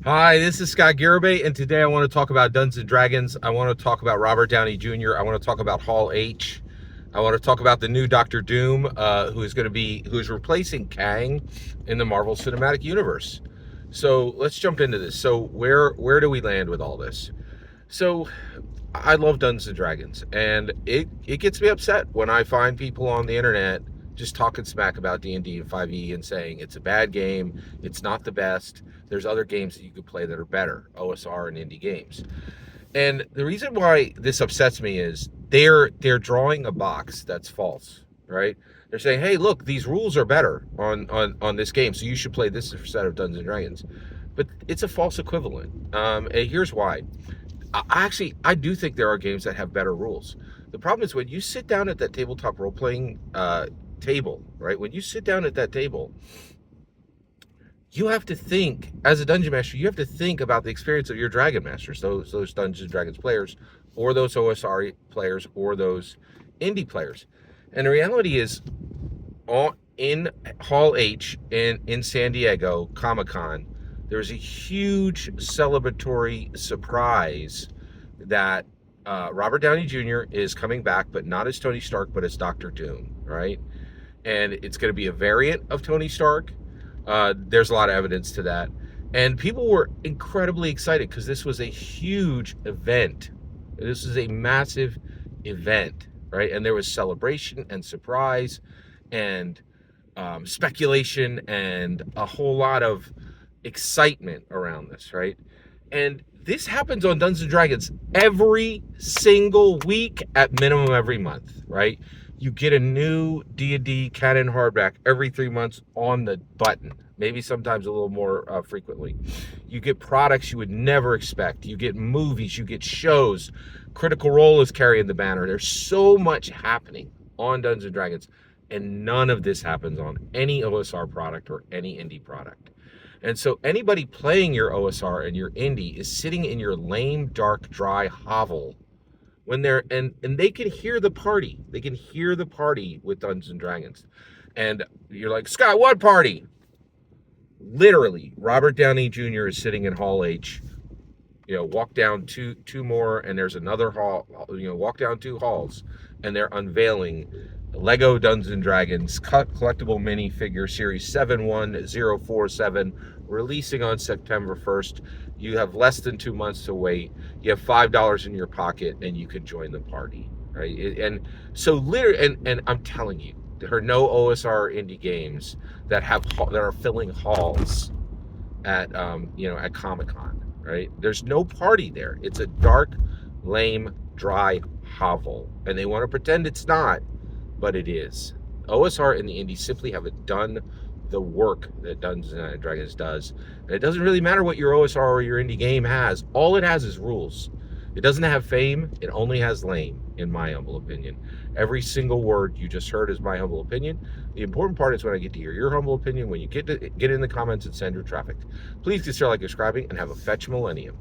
Hi, this is Scott Garibay, and today I want to talk about Dungeons and Dragons. I want to talk about Robert Downey Jr. I want to talk about Hall H. I want to talk about the new Doctor Doom, who's replacing Kang in the Marvel Cinematic Universe. So let's jump into this. So where do we land with all this? So I love Dungeons and Dragons, and it gets me upset when I find people on the internet just talking smack about D&D and 5e and saying it's a bad game, it's not the best. There's other games that you could play that are better, OSR and indie games. And the reason why this upsets me is they're drawing a box that's false, right? They're saying, "Hey, look, these rules are better on this game, so you should play this set of Dungeons and Dragons." But it's a false equivalent. And here's why. I do think there are games that have better rules. The problem is when you sit down at that tabletop role-playing table, right? When you sit down at that table, you have to think, as a dungeon master, you have to think about the experience of your dragon masters, those Dungeons and Dragons players, or those OSR players, or those indie players. And the reality is, in Hall H in San Diego Comic-Con, there's a huge celebratory surprise that Robert Downey Jr. is coming back, but not as Tony Stark, but as Doctor Doom, right? And it's going to be a variant of Tony Stark. There's a lot of evidence to that. And people were incredibly excited because this was a huge event. This is a massive event, right? And there was celebration and surprise and speculation and a whole lot of excitement around this, right? And this happens on Dungeons and Dragons every single week, at minimum every month, right? You get a new D&D canon hardback every 3 months on the button, maybe sometimes a little more frequently. You get products you would never expect. You get movies, you get shows. Critical Role is carrying the banner. There's so much happening on Dungeons and Dragons, and none of this happens on any OSR product or any indie product. And so anybody playing your OSR and your indie is sitting in your lame, dark, dry hovel when they're and they can hear the party. They can hear the party with Dungeons and Dragons. And you're like, "Scott, what party?" Literally, Robert Downey Jr. is sitting in Hall H. Walk down two more, and there's another hall. Walk down 2 halls, and they're unveiling Lego Dungeons and Dragons collectible minifigure series 71047, releasing on September 1st. You have less than 2 months to wait. You have $5 in your pocket, and you can join the party, right? And so literally, and I'm telling you, there are no OSR indie games that are filling halls at at Comic-Con, right? There's no party there. It's a dark, lame, dry hovel, and they want to pretend it's not, but it is. OSR and the indies simply haven't done the work that Dungeons and Dragons does. And it doesn't really matter what your OSR or your indie game has. All it has is rules. It doesn't have fame. It only has lame, in my humble opinion. Every single word you just heard is my humble opinion. The important part is when I get to hear your humble opinion, when you get in the comments and send your traffic. Please consider subscribing, and have a fetch millennium.